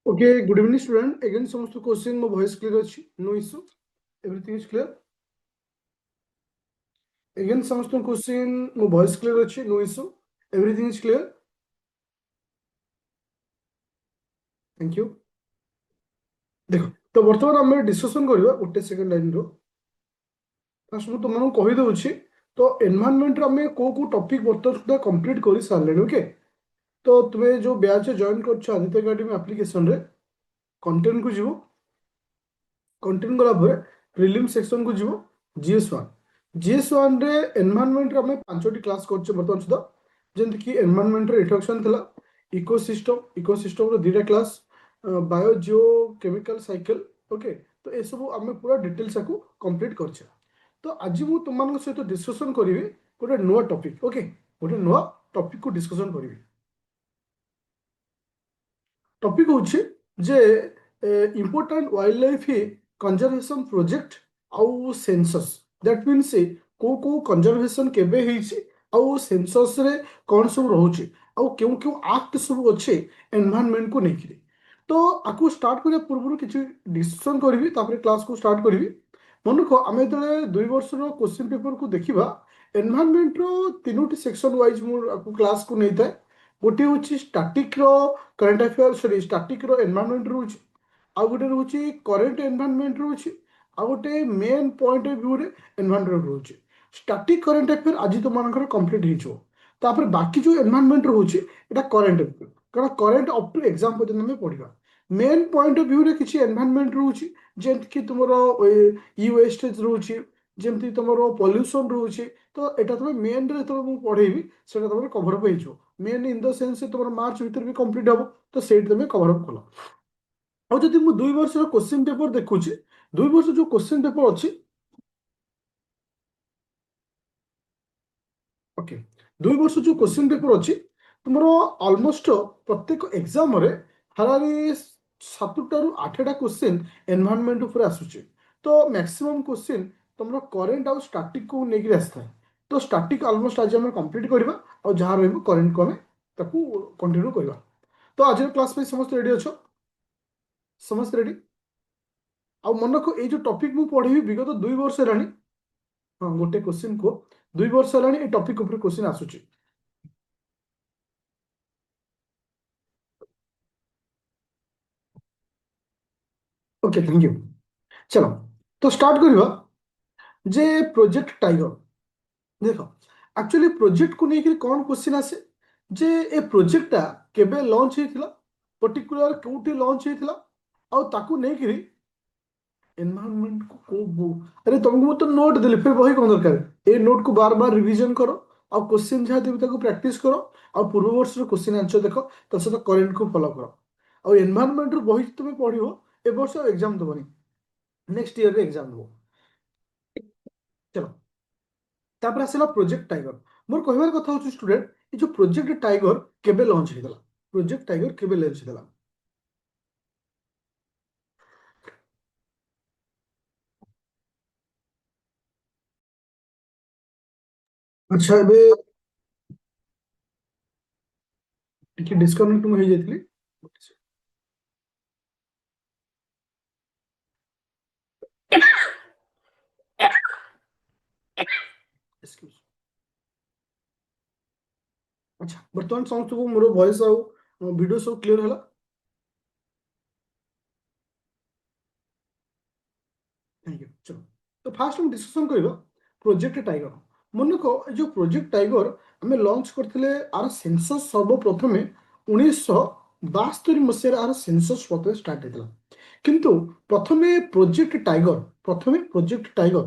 Okay, good evening, student. Again, some of the question, my voice clear अछि, no issue. Everything is clear. Again, some of the question, my voice clear अछि, no issue. Everything is clear. Thank you. देखो तो वर्तमान आम discussion करवा गोटे second line रो fast मु तुमको कहि दउछि तो एनवायरनमेंट रे हमें को टॉपिक वर्तमान सुधा कंप्लीट कर सारले ओके तो तुम्हें जो बैच जॉइन करछ आदित्य एकेडमी एप्लीकेशन रे कंटेंट को जीवो कंटेंट गला ପରେ प्रिलिम सेक्शन को जीवो जीएस1 रे एनवायरनमेंट रे हमें पांचटी क्लास करछ वर्तमान सुधा जेंति कि एनवायरनमेंट रे इंट्रोडक्शन थिला इकोसिस्टम रो दुटा क्लास बायो जियो केमिकल साइकिल ओके तो ए सब आम पूरा डिटेल्स को कंप्लीट करछ तो आज मु तुम सहित डिस्कशन करी गोटे नुआ टॉपिक ओके गोटे नुआ टॉपिक को डिस्कशन करी टॉपिक होछि जे important wild life conservation project आउ सेंसस दैट मीन्स को कंजर्वेशन केबे ହେଇଛି आउ सेंसस रे कौन सब रहउछि आउ क्यों क्यों एक्ट सब अच्छे एनवायरनमेंट को लेकिन तो आपको स्टार्ट करिया पूर्व किसी डिस्कशन करी तापर क्लास को स्टार्ट करी मन रख आम जो 2 वर्षर क्वेश्चन पेपर को देखा एनवायरनमेंट रो तीनोटी सेक्शन वाइज मुझे क्लास को नहीं था गोटे हूँ static current affair sorry static environment रोचे आउ गोटे रोचे करेन्ट एनवायरनमेंट रोचे आउ गोटे मेन पॉइंट ऑफ व्यू रे एनवायरनमेंट रोचे स्टाटिक करेन्ट अफेयर आज तुम कंप्लीट हो बाकी जो एनवायरनमेंट रोचे এটা करेन्ट अफेयर कारण करेन्ट अप टू एग्जाम पर्यंत आम पढ़ा मेन पॉइंट ऑफ व्यू रे किसी एनवायरनमेंट रोचे जेमती कि तुम इ वेस्टेज रोचे जेमती तुम पॉल्यूशन रोचे तो यहाँ तुम मेन रे तुम पढ़ेबी से तुम कभर अप हो मेन इन द सेंस तुम मार्च भीतर भी कंप्लीट हम तो से तुम कभर अप कल ଆଉ ଯଦି ମୁଁ 2 ବର୍ଷର क्वेश्चन पेपर ଦେଖୁଛି 2 ବର୍ଷ ଯୋଉ क्वेश्चन पेपर ଅଛି ओके 2 ବର୍ଷ ଯୋଉ क्वेश्चन पेपर ଅଛି ତୁମର ଅଲମୋଷ୍ଟ ପ୍ରତ୍ୟେକ ଏକ୍ସାମ ରେ ହାରାରି 7ଟାରୁ 8ଟା क्वेश्चन एनवायरनमेंट ଉପରେ ଆସୁଛି ତ ମ୍ୟାକ୍ସିମମ୍ क्वेश्चन ତୁମର କରେଣ୍ଟ ଆଉ ଷ୍ଟାଟିକ କୁ ନେଇକି ଆସିଥାଏ ତ ଷ୍ଟାଟିକ ଅଲମୋଷ୍ଟ ଆଜି ଆମେ କମ୍ପ୍ଲିଟ୍ କରିବା ଆଉ ଯାହା ରହିବ କରେଣ୍ଟକୁ ଆମେ ତାକୁ କଣ୍ଟିନ୍ୟୁ କରିବା ତ ଆଜିର କ୍ଲାସ୍ ପାଇଁ ସମସ୍ତେ ରେଡି ଅଛ ସମସ୍ତେ ରେଡି ଆଉ ମନେ ରଖ ଏଇ ଯୋଉ ଟପିକ ମୁଁ ପଢେଇବି ବିଗତ 2 ବର୍ଷ ହେଲାଣି ହଁ ଗୋଟେ क्वेश्चन को 2 ବର୍ଷ ହେଲାଣି এই ଟପିକ ଉପରେ क्वेश्चन ଆସୁଛି ओके थैंक यू चलो तो स्टार्ट करवा जे प्रोजेक्ट टाइगर देख एक्चुअली प्रोजेक्ट को लेकर कौन क्वेश्चन आसे जे ए प्रोजेक्टटा केबे लॉन्च हेतिला पर्टिकुलर कोठी लॉन्च हेतिला आ ताकू लेकर एनवायरनमेंट अरे तुमको तो नोट देली फिर वही कौन दरकार ए नोट को बार बार रिवीजन करो और क्वेश्चन जहाँ देवी ताको प्रैक्टिस करो और पूर्व वर्ष क्वेश्चन आंसर देखो तो सहित करेन्ट को फॉलो करो और एनवायरनमेंट बही तुम पढ़ो ए वर्ष एग्जाम दबनी नेक्स्ट ईयर एग्जाम दब चलो तापर आसला प्रोजेक्ट टाइगर मोर कहबार कथा होची स्टूडेंट ये जो प्रोजेक्ट टाइगर केबे लॉन्च हेतला प्रोजेक्ट टाइगर केबे लॉन्च हेतला अच्छा एबे टिके डिस्कनेक्ट हो जाइतली एक्सक्यूज अच्छा बर्तमान समस्त को मोर वॉइस आउ वीडियो सब क्लियर होला थैंक यू चलो तो फास्ट हम डिस्कशन करबा प्रोजेक्ट टाइगर मन को जो प्रोजेक्ट टाइगर आम लॉन्च करथिले आर सेंसस सर्वप्रथमे 1972 मसीह आर सेंसस प्रथमे स्टार्ट हेतला किंतु प्रथमे project tiger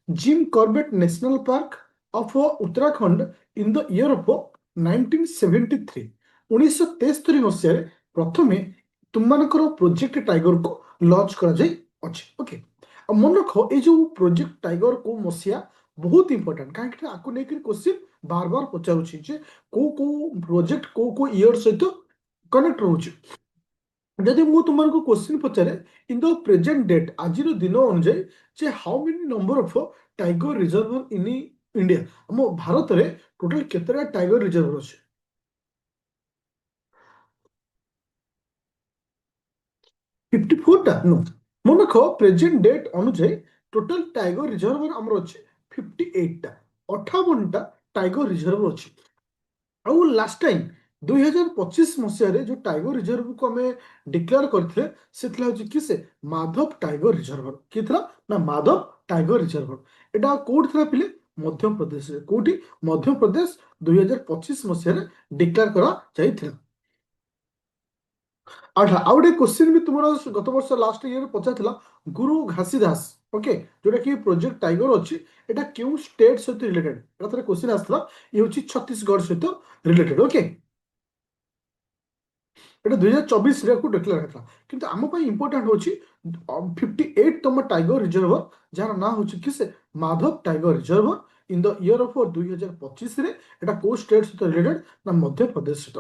Jim Corbett national park of Uttarakhand in the year of 1973 1973 मसीह प्रथमे तुमମାନଙ୍କର प्रोजेक्ट टाइगर को लॉन्च करा जाई अछि ओके अब मन रख ये जो प्रोजेक्ट टाइगर को मसीहा बहुत इंपोर्टेंट कहीं आपको लेकर क्वेश्चन बार बार पचारुछि जे को प्रोजेक्ट को ईयर सहित कनेक्ट रोचे जदि मु तुमको क्वेश्चन पचारे इन द प्रेजेंट डेट आज दिन अनुଯାयी जे how many number of tiger reserve in India हम भारत में टोटल केतरा टाइगर रिजर्व अच्छे 54টা নো মনে রাখো প্রেজেন্ট ডেଟ୍ ଅନୁଯାୟୀ ଟୋଟାଲ ଟାଇଗର ରିଜର୍ଭର ଆମର ଅଛି 58ଟା 58ଟା ଟାଇଗର ରିଜର୍ଭ ଅଛି। ଆଉ ଲାଷ୍ଟ ଟାଇମ୍ 2025 ମସିହାରେ ଯୋଉ ଟାଇଗର ରିଜର୍ଭକୁ ଆମେ ଡିକ୍ଲେୟାର କରିଥିଲେ ସେ ଥିଲା ହଉଛି କି ସେ ମାଧବ ଟାଇଗର ରିଜର୍ଭର କିଏ ଥିଲା ନା ମାଧବ ଟାଇଗର ରିଜର୍ଭର। ଏଟା କୋଉଠି ଥିଲା ପିଲେ ମଧ୍ୟପ୍ରଦେଶରେ କୋଉଠି ମଧ୍ୟପ୍ରଦେଶ 2025 ମସିହାରେ ଡିକ୍ଲେୟାର କରାଯାଇଥିଲା। ଆଚ୍ଛା ଆଉ ଗୋଟେ କ୍ୱେଶ୍ଚିନ୍ ବି ତୁମର ଗତ ବର୍ଷ ଲାଷ୍ଟ ଇୟର ପଚାରିଥିଲା ଗୁରୁ ଘାସିଦାସ ଓକେ ଯୋଉଟା କି ପ୍ରୋଜେକ୍ଟ ଟାଇଗର ଅଛି ଏଟା କେଉଁ ଷ୍ଟେଟ୍ ସହିତ ରିଲେଟେଡ୍ ଏଟା ଥରେ କ୍ୱେଶ୍ଚିନ୍ ଆସିଥିଲା ଇଏ ହଉଛି ଛତିଶଗଡ଼ ସହିତ ରିଲେଟେଡ୍ ଓକେ এটা 2024 କୁ ଡିକ୍ଲେୟାର ହେଇଥିଲା କିନ୍ତୁ ଆମ ପାଇଁ ଇମ୍ପୋର୍ଟାଣ୍ଟ ହଉଛି 58 ତମ ଟାଇଗର ରିଜର୍ଭର ଯାହାର ନାଁ ହଉଛି କି ସେ ମାଧବ ଟାଇଗର ରିଜର୍ଭର ଇନ୍ ଦ ଇୟର ଅଫ 2025ରେ ଏଟା କୋଉ ଷ୍ଟେଟ୍ ସହିତ ରିଲେଟେଡ୍ ନା ମଧ୍ୟପ୍ରଦେଶ ସହିତ।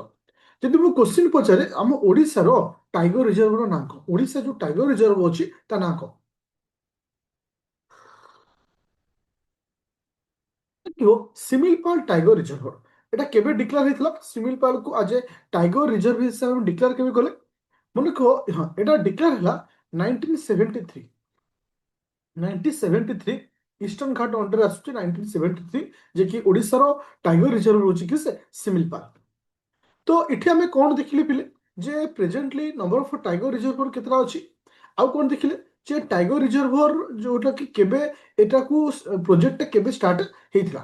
ଯଦି ମୁଁ କ୍ୱେଶ୍ଚିନ୍ ପଚାରେ ଆମ ଓଡ଼ିଶାର ଟାଇଗର ରିଜର୍ଭର ନାଁ କଣ ଓଡ଼ିଶା ଯୋଉ ଟାଇଗର ରିଜର୍ଭ ଅଛି ତା ନାଁ କଣ ଶିମିଳିପାଳ ଟାଇଗର ରିଜର୍ଭ এটা কেবে ডিক্লেয়ার হয়েছিল শিমিଳିପାଳକୁ আজ এ টাইগর রিজর্ভ হিসাবে ডিক্লেয়ার কেবে কলে মনে কো হ্যাঁ এটা ডিক্লেয়ার হলা 1973 1973 ইষ্টর্ন ঘাট অন্ডরে আসুଛି 1973 যে কি ওড়িশার টাইগর রিজর্ভ রয়েছে কি সে শিমিଳିପାଳ। তো এটি আমি কোণ দেখিলে পিলে যে প্রেজেন্টলি নম্বর অফ টাইগর রিজর্ভর কেতটা ଅଛି ଆଉ কোণ দেখিলে যে টাইগর রিজর্ভর যোଉটা কি কেবে এটাকু প্রজেক্টটা কেবে স্টার্ট ହେଇଥିଲା।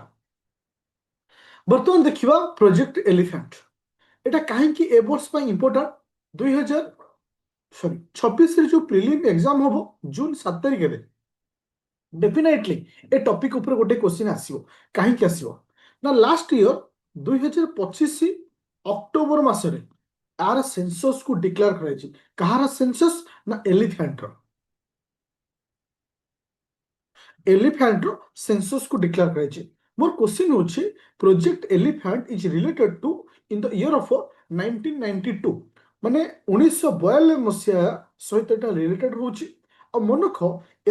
ବର୍ତ୍ତମାନ ଦେଖିବା ପ୍ରୋଜେକ୍ଟ ଏଲିଫାଣ୍ଟ এটা କାହିଁକି ଏ ବର୍ଷ ପାଇଁ ଇମ୍ପୋର୍ଟାଣ୍ଟ 2026ରେ ଯୋଉ ପ୍ରିଲିମ୍ ଏକ୍ସାମ ହବ ଜୁନ 7 ତାରିଖରେ ଡେଫିନେଟଲି ଏ ଟପିକ ଉପରେ ଗୋଟେ କ୍ୱେଶ୍ଚିନ୍ ଆସିବ କାହିଁକି ଆସିବ ନା ଲାଷ୍ଟ ଇୟର 2025 ଅକ୍ଟୋବର ମାସରେ ଆର ସେନ୍ସସକୁ ଡିକ୍ଲେୟାର କରାଯାଇଛି କାହାର ସେନ୍ସସ୍ ନା ଏଲିଫାଣ୍ଟର ସେନ୍ସସକୁ ଡିକ୍ଲେୟାର କରାଯାଇଛି। ମୋର କ୍ୱେଶ୍ଚିନ୍ ହେଉଛି project elephant is related two in the year of 1992 ମାନେ 1992 ମସିହା ସହିତ ଏଟା ରିଲେଟେଡ୍ ରହୁଛି। ଆଉ ମନେ ରଖ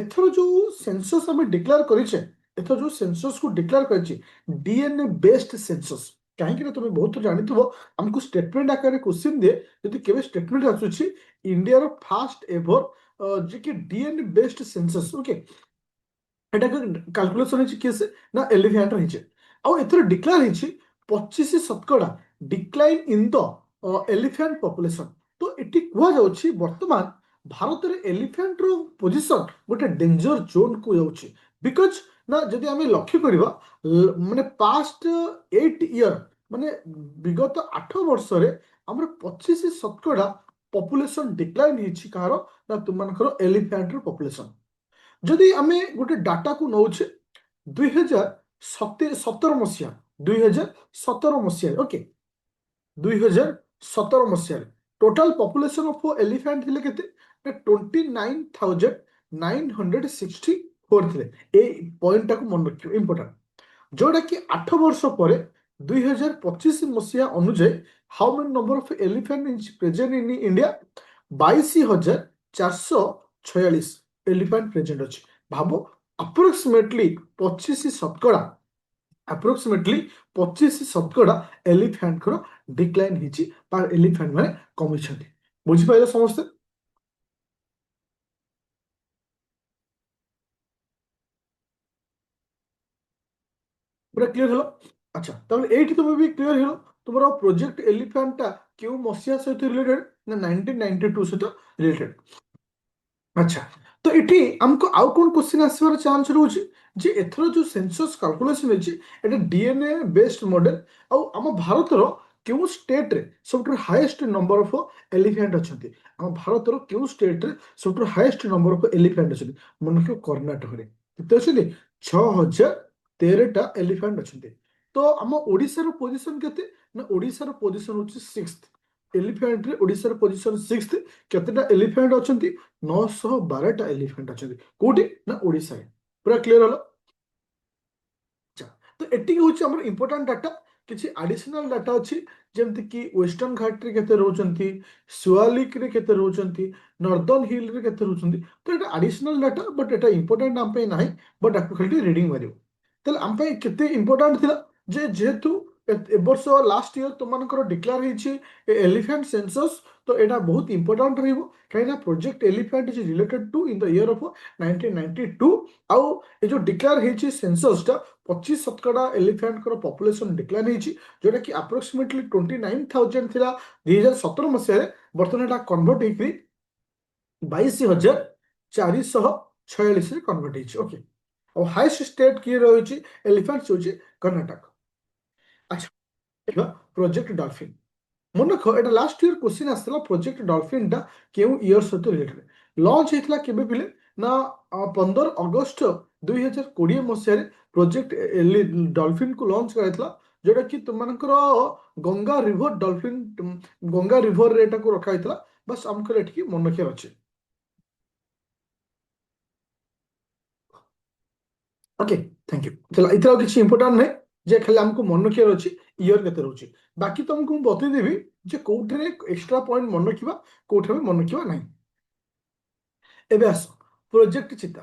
ଏଥର ଯୋଉ ସେନ୍ସସ୍ ଆମେ ଡିକ୍ଲେୟାର କରିଛେ ଏଥର ଯୋଉ ସେନ୍ସସକୁ ଡିକ୍ଲେୟାର କରିଛି ଡିଏନଏ ବେସ୍ଡ ସେନ୍ସସ୍ କାହିଁକି ନା ତମେ ବହୁତ ଜାଣିଥିବ ଆମକୁ ଷ୍ଟେଟମେଣ୍ଟ ଆକାରରେ କ୍ୱେଶ୍ଚିନ୍ ଦିଏ ଯଦି କେବେ ଷ୍ଟେଟମେଣ୍ଟ ଆସୁଛି ଇଣ୍ଡିଆର ଫାଷ୍ଟ ଏଭର ଯେ କି ଡିଏନଏ ବେସ୍ଡ ସେନ୍ସସ୍ ଓକେ এটা କାଲକୁଲେସନ ହେଇଛି କିଏ ସେ ନା ଏଲିଫ୍ୟାଣ୍ଟ ହେଇଛି ଆଉ ଏଥର ଡିକ୍ଲେୟାର ହେଇଛି 25% decline in the elephant population. ତ ଏଠି କୁହାଯାଉଛି ବର୍ତ୍ତମାନ ଭାରତରେ ଏଲିଫ୍ୟାଣ୍ଟର ପୋଜିସନ ଗୋଟେ ଡେଞ୍ଜର ଜୋନକୁ ଯାଉଛି ବିକଜ ନା ଯଦି ଆମେ ଲକ୍ଷ୍ୟ କରିବା ମାନେ ପାଷ୍ଟ 8 ଇୟର ମାନେ ବିଗତ 8 ବର୍ଷରେ ଆମର 25% ପପୁଲେସନ ଡିକ୍ଲାଇନ୍ ହେଇଛି କାହାର ନା ତୁମମାନଙ୍କର ଏଲିଫ୍ୟାଣ୍ଟର ପପୁଲେସନ। ଯଦି ଆମେ ଗୋଟେ ଡାଟାକୁ ନଉଛେ 2017 ମସିହା 2017 ମସିହାରେ ଓକେ 2017 ମସିହାରେ ଟୋଟାଲ ପପୁଲେସନ ଅଫ ଏଲିଫ୍ୟାଣ୍ଟ ଥିଲେ କେତେ ନା 29,964 ଥିଲେ। ଏଇ ପଏଣ୍ଟଟାକୁ ମନେ ରଖିବ ଇମ୍ପୋର୍ଟାଣ୍ଟ ଯୋଉଟା କି 8 ବର୍ଷ ପରେ 2025 ମସିହା ଅନୁଯାୟୀ how many number of elephant is present in India 22,446 elephant present ଅଛି। ଭାବ ଆପ୍ରୋକ୍ସିମେଟଲି 25% ଆପ୍ରୋକ୍ସିମେଟଲି 25% ଏଲିଫ୍ୟାଣ୍ଟଙ୍କର ଡିକ୍ଲାଇନ୍ ହେଇଛି ବା ଏଲିଫ୍ୟାଣ୍ଟ ମାନେ କମିଛନ୍ତି। ବୁଝିପାରିଲେ ସମସ୍ତେ ପୁରା କ୍ଲିୟର ହେଲା ଆଚ୍ଛା ତାହେଲେ ଏଇଠି ତମେ ବି କ୍ଲିୟର ହେଲା ତୁମର ପ୍ରୋଜେକ୍ଟ ଏଲିଫ୍ୟାଣ୍ଟଟା କେଉଁ ମସିହା ସହିତ ରିଲେଟେଡ୍ ନା 1992 ସହିତ ରିଲେଟେଡ୍। ଆଚ୍ଛା ତ ଏଠି ଆମକୁ ଆଉ କ'ଣ କ୍ୱେଶ୍ଚିନ୍ ଆସିବାର ଚାନ୍ସ ରହୁଛି ଯେ ଏଥର ଯୋଉ ସେନ୍ସସ୍ କାଲକୁଲେସନ ହେଇଛି ଏଟା ଡିଏନଏ ବେସ୍ଡ ମଡେଲ ଆଉ ଆମ ଭାରତର କେଉଁ ଷ୍ଟେଟରେ ସବୁଠାରୁ ହାଇଏଷ୍ଟ ନମ୍ବର ଅଫ ଏଲିଫ୍ୟାଣ୍ଟ ଅଛନ୍ତି ଆମ ଭାରତର କେଉଁ ଷ୍ଟେଟରେ ସବୁଠାରୁ ହାଇଏଷ୍ଟ ନମ୍ବର ଅଫ ଏଲିଫ୍ୟାଣ୍ଟ ଅଛନ୍ତି ମନେ ରଖିବ କର୍ଣ୍ଣାଟକରେ କେତେ ଅଛନ୍ତି 6,013ଟା ଏଲିଫ୍ୟାଣ୍ଟ ଅଛନ୍ତି। ତ ଆମ ଓଡ଼ିଶାର ପୋଜିସନ କେତେ ନା ଓଡ଼ିଶାର ପୋଜିସନ ହଉଛି 6th ଏଲିଫ୍ୟାଣ୍ଟରେ ଓଡ଼ିଶାର ପୋଜିସନ 6th କେତେଟା ଏଲିଫ୍ୟାଣ୍ଟ ଅଛନ୍ତି 912ଟା ଏଲିଫ୍ୟାଣ୍ଟ ଅଛନ୍ତି କୋଉଠି ନା ଓଡ଼ିଶାରେ ପୁରା କ୍ଲିୟର ହେଲା। ଆଚ୍ଛା ତ ଏତିକି ହେଉଛି ଆମର ଇମ୍ପୋର୍ଟାଣ୍ଟ ଡାଟା କିଛି ଆଡିସନାଲ ଡାଟା ଅଛି ଯେମିତି କି ୱେଷ୍ଟର୍ଣ୍ଣ ଘାଟରେ କେତେ ରହୁଛନ୍ତି ସୁଆଲିକରେ କେତେ ରହୁଛନ୍ତି ନର୍ଦର୍ନ ହିଲରେ କେତେ ରହୁଛନ୍ତି ତ ଏଟା ଆଡିସନାଲ ଡାଟା ବଟ୍ ଏଟା ଇମ୍ପୋର୍ଟାଣ୍ଟ ଆମ ପାଇଁ ନାହିଁ ବଟ୍ ଆକୁ ଖାଲି ରିଡିଂ ମାରିବ ତାହେଲେ ଆମ ପାଇଁ କେତେ ଇମ୍ପୋର୍ଟାଣ୍ଟ ଥିଲା ଯେ ଯେହେତୁ ए वर्ष लास्ट ईयर तुमको डिक्लेयर होती एलिफेंट सेंसस तो यहाँ बहुत इंपोर्टाट रही project elephant is related to in the year of 1992 आउ ये जो डिक्लेयर होती सेंससटा 25% एलिफेंट पॉपुलेशन डिक्लेयर होती जोटा कि अप्रोक्सीमेटली 29,000 थी 2017 मसीह बर्तमान यहाँ कन्वर्ट हो 22,446 कन्वर्ट ओके और हाईएस्ट स्टेट किए रही एलिफेंट्स होची कर्नाटक। अच्छा प्रोजेक्ट डॉल्फिन मन रख एटा लास्ट ईयर क्वेश्चन आसला प्रोजेक्ट डॉल्फिन टा केउ ईयर सहित रिलेटेड लॉन्च होता केबे पिले ना 15 अगस्त 2020 मसीह प्रोजेक्ट डॉल्फिन को लॉन्च कराइथला जोटा कि तुमनकर Ganga river dolphin Ganga river रे एटा को रखा होता बस हमको एठी मन रखियार अछि ओके थैंक यू चलो इथरा किछि इंपोर्टेंट नै जे खाली हमको मन रखियार अछि ईयर केते रहउछि बाकी तुमको बतै देबी जे कोठरे एक्स्ट्रा पॉइंट मन रखिबा कोठरे मन रखिबा नै एबे आस प्रोजेक्ट चिता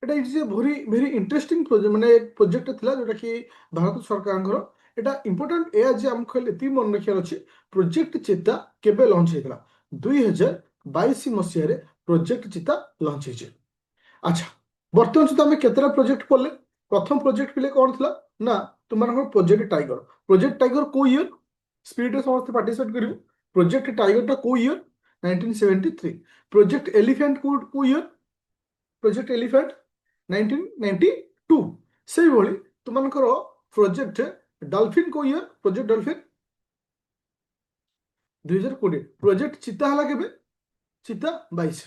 এটা is a very very interesting project মানে প্রজেক্ট ଥିଲା যেটা কি ଭାରତ ସରକାରଙ୍କର এটা ইম্পর্টান্ট এয়া যে ଆମକୁ ଖାଲି ଏତିକି ମନେ ରଖିବାର ଅଛି ପ୍ରୋଜେକ୍ଟ ଚିତା କେବେ ଲଞ୍ଚ ହେଇଥିଲା 2022 ମସିହାରେ ପ୍ରୋଜେକ୍ଟ ଚିତା ଲଞ୍ଚ ହେଇଛି। ଆଚ୍ଛା ବର୍ତ୍ତମାନ ସୁଦ୍ଧା ଆମେ କେତେଟା ପ୍ରୋଜେକ୍ଟ ପଢ଼ିଲେ ପ୍ରଥମ ପ୍ରୋଜେକ୍ଟ ପିଲେ କ'ଣ ଥିଲା ନା ତୁମମାନଙ୍କର ପ୍ରୋଜେକ୍ଟ ଟାଇଗର କୋଉ ଇୟର ସ୍ପିଡରେ ସମସ୍ତେ ପାର୍ଟିସିପେଟ କରିବୁ ପ୍ରୋଜେକ୍ଟ ଟାଇଗରଟା କୋଉ ଇୟର 1973 ପ୍ରୋଜେକ୍ଟ ଏଲିଫେଣ୍ଟ କୋଉ ଇୟର प्रोजेक्ट एलिफेंट 1992 से भली तुमनकर प्रोजेक्ट डॉल्फिन को ईयर प्रोजेक्ट डॉल्फिन 2020 प्रोजेक्ट चिता हला केबे चिता 22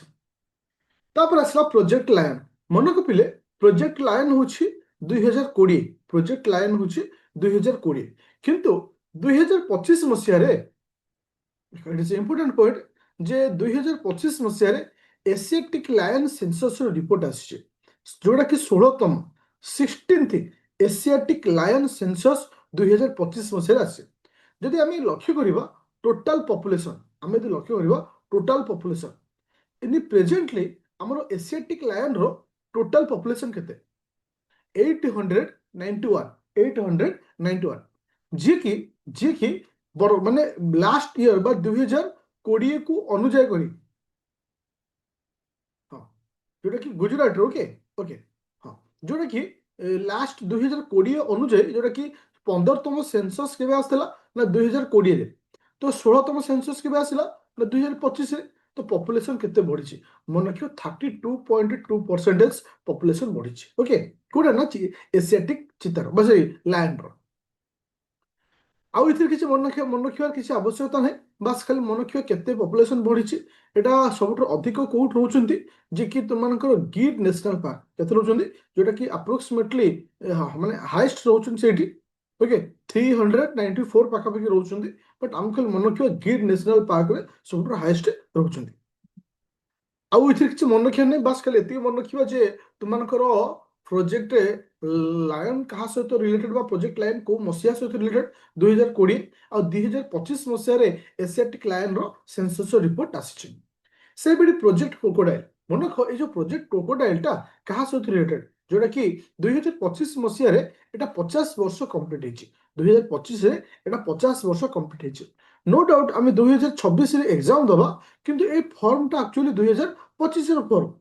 तापर आसला प्रोजेक्ट लायन मन को पिले प्रोजेक्ट लायन होछि 2020 प्रोजेक्ट लायन होछि 2020 किंतु 2025 मसिया रे इट इज इंपोर्टेंट पॉइंट जे 2025 मसिया रे एशियाटिक लायन सेंसस रिपोर्ट आसी जोटा कि 16तम 16th एशियाटिक लायन सेंसस 2025 मसीह आसे जदि आम लक्ष्य करवा टोटाल पॉपुलेशन आम यदि लक्ष्य करवा टोटाल पॉपुलेशन इन प्रेजेंटली आमर एशियाटिक लायन रो टोटाल पॉपुलेशन केते 891 जी कि माने लास्ट ईयर बा 2020 को अनुजाय करी जोटा कि गुजरात ओके ओके हाँ जोटा कि लास्ट 2020 अनुजाई जोटा कि 15तम सेंसस केबे आसला ना 2020 रे तो 16तम सेंसस केबे आसला ना 2025 रे तो पॉपुलेशन केते बढ़ी मन रखियो 32.2% पॉपुलेशन बढ़ी ओके कोडा ना एशियाटिक चितार बस लैंड रो आउ इथे किसी मन रखिबार किसी आवश्यकता नहीं बास खाली मन रखिबा केते पॉपुलेशन बढ़ी एटा सबुठ अधिक कोउट रहउचंती जे कि तुमनकर गिर नेशनल पार्क केते रहउचंती जोटा कि अप्रोक्सीमेटली माने हाईएस्ट रहउचंती सेठी ओके 394 पाखा पाखी रहउचंती बट हम खाली मन रखिबा गिर नेशनल पार्क रे सबुठ हाईएस्ट रहउचंती आउ इथे किसी मन रखिया नहीं बास खाली एति मन रखिबा जे तुमनकर प्रोजेक्ट लायन कहा सहित रिलेटेड बा प्रोजेक्ट लायन को मसिया सहित रिलेटेड 2020 और 2025 मसिया रे एशियाटिक लायन रो सेंसस रिपोर्ट आसी से बेडी प्रोजेक्ट क्रोकोडाइल मन रख ए जो प्रोजेक्ट क्रोकोडाइल टा कहा सहित रिलेटेड जोटा कि 2025 मसिया रे एटा 50 वर्ष कंप्लीट हेची 2025 रे एटा 50 वर्ष कंप्लीट हेची नो डाउट आमे 2026 रे एग्जाम दबा किंतु ए फॉर्म टा एक्चुअली 2025 रो फॉर्म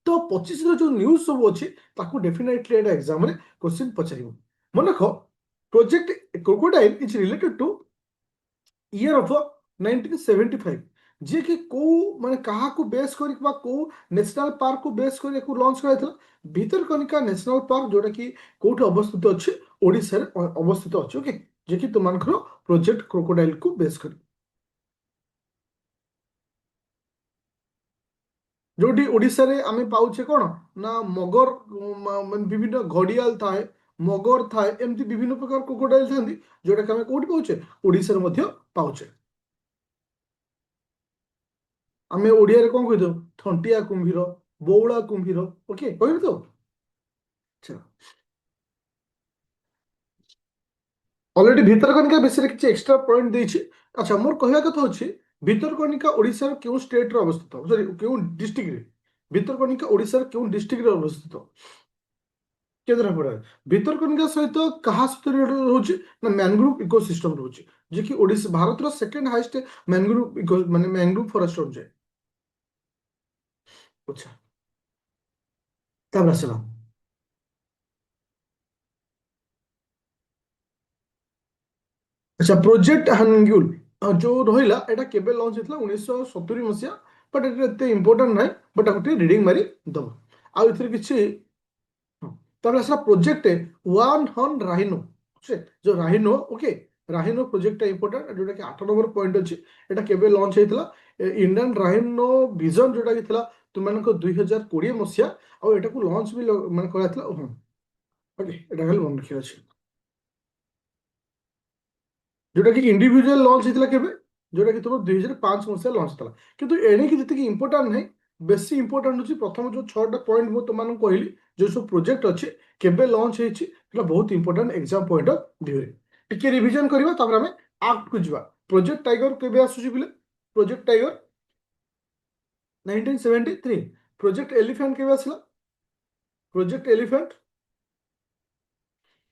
तो 25 रो जो न्यूज सब अच्छी ताकू डेफिनेटली एटा एग्जाम रे क्वेश्चन पचारिबो मन रख project crocodile is related two year of 1975 जे कि को माने कहा को बेस करी बा को नेशनल पार्क को बेस करी को लॉन्च कराइथला भितरकनिका नेशनल पार्क जोटा कि कोठी अवस्थित अछि ओडिसा रे अवस्थित अछि ओके जे कि तुमनकर प्रोजेक्ट क्रोकोडाइल को बेस करी जोटी ओडिसा रे आमे पाउछे कोन ना मगर विभिन्न घड़ियाल थाए मगर थाए एमती विभिन्न प्रकार क्रोकोडाइल थांदी जोटा कि आमे कोठी पाउछे ओडिसा रे मध्य पाउछे आमे ओडिया रे कोन कहि दो थंटिया कुंभीर बौला कुंभीर ओके कहबे तो अच्छा ऑलरेडी भितरकनिका विषय किसी एक्स्ट्रा पॉइंट देछि अच्छा मोर कहया कथा होछि भितरकनिका ओडिसा रे केउ स्टेट रे अवस्थित सॉरी केउ डिस्ट्रिक्ट रे भितरकनिका ओडिसा रे केउ डिस्ट्रिक्ट रे अवस्थित କେନ୍ଦ୍ରାପଡ଼ା ଭିତରକନିକା ସହିତ କାହା ସହିତ related ରହୁଛି ନା ମ୍ୟାନଗ୍ରୁଭ ଇକୋସିଷ୍ଟମ ରହୁଛି, ଯେ କି ଓଡ଼ିଶା ଭାରତର ସେକେଣ୍ଡ ହାଇଏଷ୍ଟ ମ୍ୟାନଗ୍ରୁଭ ମାନେ ମ୍ୟାନଗ୍ରୁଭ ଫରେଷ୍ଟ ରହୁଛି। ଆଚ୍ଛା, ତାପରେ ଆସିଲା ଆଚ୍ଛା ପ୍ରୋଜେକ୍ଟ ହାନଗ୍ୟୁଲ ଯୋଉ ରହିଲା ଏଇଟା କେବେ ଲଞ୍ଚ ହେଇଥିଲା 1970 ମସିହା। ବଟ୍ ଏଟା ଏତେ ଇମ୍ପୋର୍ଟାଣ୍ଟ ନାହିଁ, ବଟ୍ ତାକୁ ଟିକେ ରିଡିଙ୍ଗ ମାରି ଦବ। ଆଉ ଏଥିରେ କିଛି ହଁ, ତାପରେ ଆସିଲା ପ୍ରୋଜେକ୍ଟ ୱାନ୍ ହର୍ନ ରାହିନୋ, ଯୋଉ ରାହିନୋ ଓକେ, ରାହିନୋ ପ୍ରୋଜେକ୍ଟଟା ଇମ୍ପୋର୍ଟାଣ୍ଟ, ଯୋଉଟା କି 8 ନମ୍ବର ପଏଣ୍ଟ ଅଛି। ଏଟା କେବେ ଲଞ୍ଚ ହେଇଥିଲା? ଇଣ୍ଡିଆନ୍ ରାହିନୋ ଭିଜନ ଯୋଉଟା କି ଥିଲା ତୁମମାନଙ୍କ 2020 ମସିହା, ଆଉ ଏଟାକୁ ଲଞ୍ଚ ବି ମାନେ କରାଯାଇଥିଲା। ହଁ ଓକେ, ଏଟା ଖାଲି ମନେ ରଖିବାର ଅଛି। ଯୋଉଟା କି ଇଣ୍ଡିଭିଜୁଆଲ ଲଞ୍ଚ ହେଇଥିଲା କେବେ? ଯୋଉଟା କି ତୁମର 2005 ମସିହା ଲଞ୍ଚ ହେଇଥିଲା। କିନ୍ତୁ ଏଣିକି ଯେତିକି ଇମ୍ପୋର୍ଟାଣ୍ଟ ନାହିଁ, ବେଶୀ ଇମ୍ପୋର୍ଟାଣ୍ଟ ହଉଛି ପ୍ରଥମ ଯୋଉ 6ଟା ପଏଣ୍ଟ ମୁଁ ତୁମମାନଙ୍କୁ କହିଲି, ଯୋଉ ସବୁ ପ୍ରୋଜେକ୍ଟ ଅଛି କେବେ ଲଞ୍ଚ ହେଇଛି, ସେଟା ବହୁତ ଇମ୍ପୋର୍ଟାଣ୍ଟ ଏକ୍ସାମ ପଏଣ୍ଟ ଅଫ ଭ୍ୟୁରେ। ଟିକେ ରିଭିଜନ କରିବା, ତାପରେ ଆମେ ଆକ୍ଟକୁ ଯିବା। ପ୍ରୋଜେକ୍ଟ ଟାଇଗର କେବେ ଆସୁଛି ପିଲେ? Project tiger 1973। ପ୍ରୋଜେକ୍ଟ ଏଲିଫାଣ୍ଟ କେବେ ଆସିଲା? Project elephant,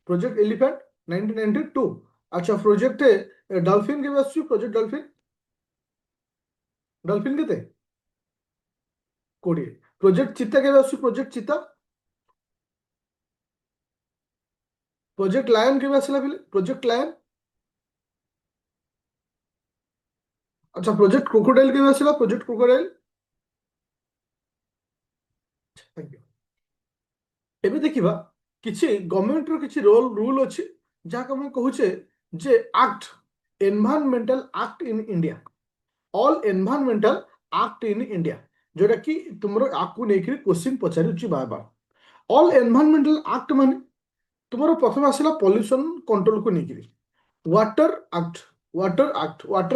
project elephant 1992। ଆଚ୍ଛା ପ୍ରୋଜେକ୍ଟ ଡଲଫିନ କେବେ ଆସୁଛି? ପ୍ରୋଜେକ୍ଟ ଡଲଫିନ, ଡଲଫିନ କେତେ? 20। ପ୍ରୋଜେକ୍ଟ ଚିତା କେବେ ଆସୁଛି? ପ୍ରୋଜେକ୍ଟ ଚିତା, ପ୍ରୋଜେକ୍ଟ ଲାୟନ କେବେ ଆସିଲା ପିଲେ? Project lion. ଆଚ୍ଛା ପ୍ରୋଜେକ୍ଟ କ୍ରୋକୋଡାଇଲ କେବେ ଆସିଲା? Project crocodile. Thank you. ଏବେ ଦେଖିବା କିଛି ଗଭର୍ଣ୍ଣମେଣ୍ଟର କିଛି ରୁଲ ଅଛି, ଯାହାକୁ ଆମେ କହୁଛେ ଯେ act, environmental act in India, all environmental act in India, ଯୋଉଟା କି ତୁମର ଆକୁ ନେଇକି କ୍ୱେଶ୍ଚିନ୍ ପଚାରୁଛି ବାର ବାର। ଅଲ୍ ଏନଭାରमेंटल ଆକ୍ଟ ମାନେ ତୁମର ପ୍ରଥମେ ଆସିଲା ପଲ୍ୟୁସନ କଣ୍ଟ୍ରୋଲକୁ ନେଇକିରି ୱାଟର ଆକ୍ଟ। ୱାଟର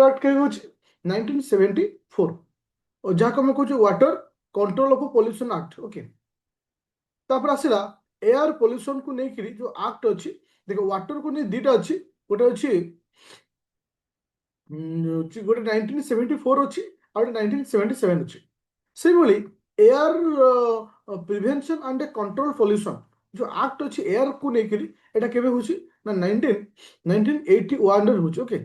ଆକ୍ଟ କେବେ ହଉଛି? 1974, ଯାହାକୁ ଆମେ କହୁଛୁ water control of pollution act. Okay, ତାପରେ ଆସିଲା ଏୟାର ପଲ୍ୟୁସନକୁ ନେଇକିରି ଯୋଉ ଆକ୍ଟ ଅଛି। ଦେଖ ୱାଟରକୁ ନେଇ ଦିଟା ଅଛି, ଗୋଟେ ଅଛି ଗୋଟେ 1974 ଅଛି, ଆଉ ଗୋଟେ 1977 ଅଛି। ସେଇଭଳି air prevention and control pollution ଯୋଉ ଆକ୍ଟ ଅଛି ଏୟାରକୁ ନେଇକିରି, ଏଟା କେବେ ହଉଛି ନା 1981ରେ ହଉଛି। Okay,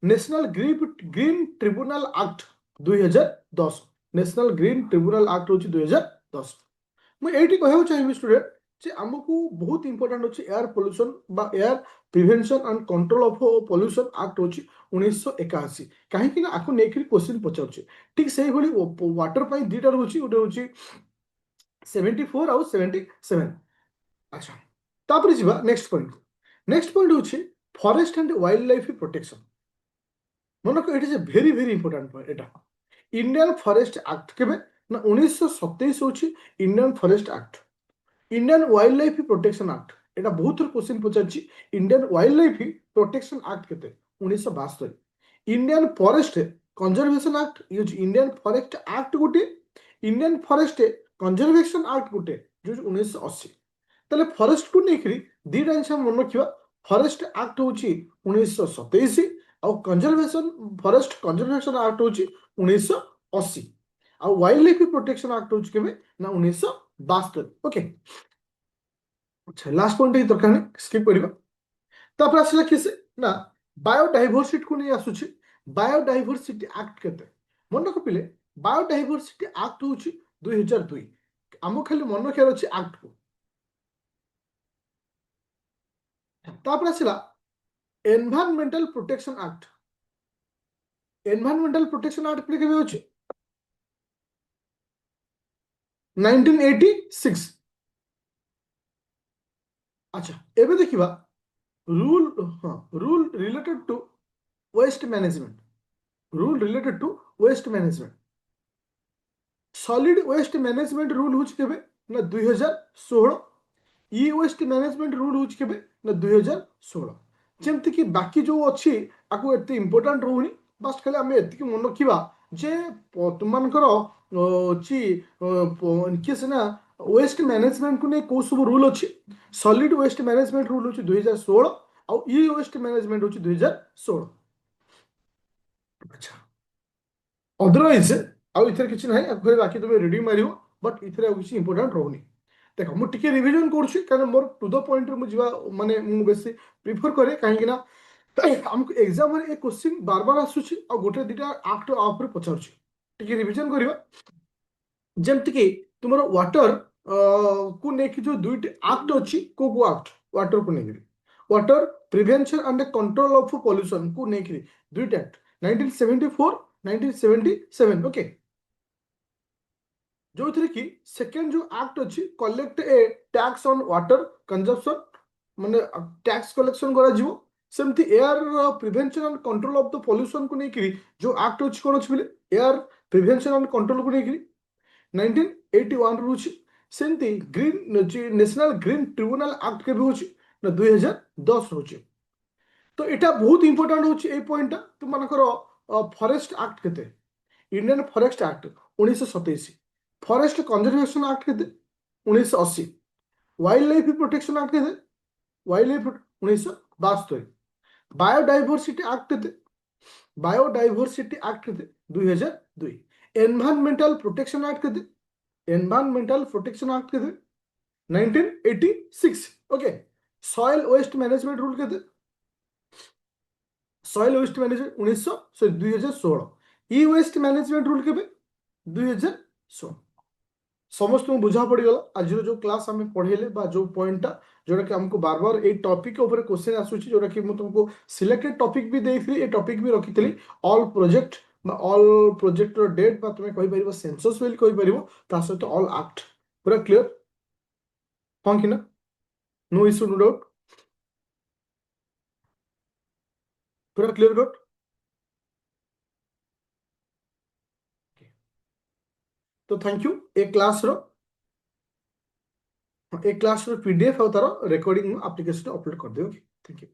national green tribunal act 2010, national green tribunal act ହଉଛି 2010। ମୁଁ ଏଇଠି କହିବାକୁ ଚାହିଁବି ଷ୍ଟୁଡେଣ୍ଟ ଯେ ଆମକୁ ବହୁତ ଇମ୍ପୋର୍ଟାଣ୍ଟ ଅଛି ଏୟାର ପଲ୍ୟୁସନ ବା air prevention and control of pollution act ହଉଛି 1981। କାହିଁକି ନା ଆକୁ ନେଇକି କ୍ୱେଶ୍ଚିନ୍ ପଚାରୁଛି। ଠିକ ସେଇଭଳି ୱାଟର ପାଇଁ ଦିଟା ରହୁଛି, ଗୋଟେ ହଉଛି 74 ଆଉ 77। ଆଚ୍ଛା, ତାପରେ ଯିବା ନେକ୍ସଟ ପଏଣ୍ଟ। ନେକ୍ସଟ ପଏଣ୍ଟ ହଉଛି forest and wild life protection. ମନେକ ଏଇଠି ଯେ ଭେରି ଭେରି ଇମ୍ପୋର୍ଟାଣ୍ଟ ପଏଣ୍ଟ ଏଟା। ଇଣ୍ଡିଆନ ଫରେଷ୍ଟ ଆକ୍ଟ କେବେ ନା 1927 ହଉଛି Indian forest act. Indian wild life protection act, এটা বহুত থর কোশ্চিন পচারছি। Indian wild life protection act কেতে? 1972। ইন্ডিয়ান ফরেস্ট কনজরভেশন আক্ট ইয়ে হচ্ছে ইন্ডিয়ান ফরেস্ট আক্ট গোটে, ইন্ডিয়ান ফরেস্ট কনজরভেশন আক্ট গোটে, যে 1980। তাহলে ফরেস্টକୁ ନେଇକିରି ଦୁଇଟା ଜିନିଷ ମନେ ରଖିବା। ଫରେଷ୍ଟ ଆକ୍ଟ ହଉଛି 1927, ଆଉ କନଜରଭେସନ ଫରେଷ୍ଟ କନଜରଭେସନ ଆକ୍ଟ ହଉଛି 1980, ଆଉ ୱାଇଲ୍ଡ ଲାଇଫ ପ୍ରୋଟେକ୍ସନ ଆକ୍ଟ ହଉଛି କେବେ ନା 1972। ଓକେ, ଆଚ୍ଛା ଲାଷ୍ଟ ପଏଣ୍ଟ ହିଁ ଦରକାର ନାହିଁ, ସ୍କିପ୍ କରିବା। ତାପରେ ଆସିଲା କିସ ନା ବାୟୋଡାଇଭରସିଟିକୁ ନେଇ ଆସୁଛି। ବାୟୋଡାଇଭରସିଟି ଆକ୍ଟ କେତେ? ମନେ ରଖିଲେ ବାୟୋଡାଇଭରସିଟି ଆକ୍ଟ ହଉଛି 2002। ଆମକୁ ଖାଲି ମନେ ରଖିବାର ଅଛି ଆକ୍ଟକୁ। ତାପରେ ଆସିଲା environmental protection act. Environmental protection act କେବେ ଅଛି? 1986। ଆଚ୍ଛା, ଏବେ ଦେଖିବା ରୁଲ, ହଁ rule related to waste management. Rule related to waste management. Solid waste management rule ହଉଛି କେବେ ନା 2016। ଇ ୱେଷ୍ଟ ମ୍ୟାନେଜମେଣ୍ଟ ରୁଲ ହଉଛି କେବେ ନା 2016। ଯେମିତିକି ବାକି ଯୋଉ ଅଛି ଆକୁ ଏତେ ଇମ୍ପୋର୍ଟାଣ୍ଟ ରହୁନି, ବାସ୍ ଖାଲି ଆମେ ଏତିକି ମନେ ରଖିବା ଯେ ତୁମମାନଙ୍କର ଅଛି କିଏ ସିନା ୱେଷ୍ଟ ମ୍ୟାନେଜମେଣ୍ଟକୁ ନେଇ କୋଉ ସବୁ ରୁଲ ଅଛି। ସଲିଡ ୱେଷ୍ଟ ମ୍ୟାନେଜମେଣ୍ଟ ରୁଲ ହଉଛି 2016, ଆଉ ଇ ୱେଷ୍ଟ ମ୍ୟାନେଜମେଣ୍ଟ ହଉଛି 2016। ଆଚ୍ଛା, ଅଦରୱାଇଜ ଆଉ ଏଥିରେ କିଛି ନାହିଁ, ଆକୁ ବାକି ତମେ ରିଡିଂ ମାରିବ, ବଟ୍ ଏଥିରେ ଆଉ କିଛି ଇମ୍ପୋର୍ଟାଣ୍ଟ ରହୁନି। देख मुझे रिविजन करुच्ची कारण मोर टू द पॉइंट रे मुझे माने मु बेसी प्रिफर करे कहीं ना आमको एग्जाम रे ए क्वेश्चन बार बार आसुची आ गोटे दिटा एक्ट आउट पचारुची टिके रिविजन करबा जेमति कि तुमर वाटर को नेकी जो दुईटी एक्ट अछि को एक्ट वाटर को नेकी water prevention and control of pollution को नेकी दुईटा एक्ट 1974 1977 ओके जो थी कि सेकेंड जो एक्ट अच्छी collect A tax on water consumption माने टैक्स कलेक्शन करा जीवो सेमती air prevention and control of the pollution को लेकिरी जो एक्ट अच्छी कौन अच्छी बोले एयर प्रिवेंशन एंड कंट्रोल को लेकिरी 1981 रुची सेमती green national green tribunal act के भी होची ना 2010 होची तो एटा बहुत इंपोर्टेंट होची ए पॉइंट तुम मानकर फॉरेस्ट एक्ट केते Indian forest act 1927 forest conservation act केते 1980 वाइल्ड लाइफ प्रोटेक्शन एक्ट केते वाइल्ड लाइफ 1972 बायोडाइवर्सिटी एक्ट केते बायोडाइवर्सिटी एक्ट केते 2002 एनवायरमेंटल प्रोटेक्शन एक्ट केते एनवायरमेंटल प्रोटेक्शन एक्ट केते 1986 okay solid waste management rule केते solid waste management 2016 E waste management rule केबे 2016 समस्त बुझा पड़गला आज जो क्लास आम पढ़ेले जो पॉइंटा जोटा कि हमको बार बार ए टॉपिक ऊपर क्वेश्चन आसूची जोटा कि मैं तुमको सिलेक्टेड टॉपिक भी देइथली ए टॉपिक भी रखितली all project all project date बा तुम कहि परिबो सेंसस बिल कहि परिबो ता सहित ऑल एक्ट पूरा क्लियर हां कि ना नो इशू नो डाउट पूरा क्लियर डाउट तो थैंक यू ए क्लास रो ए क्लास रो पीडीएफ और तार रिकॉर्डिंग एप्लीकेशन अपलोड कर दियो थैंक यू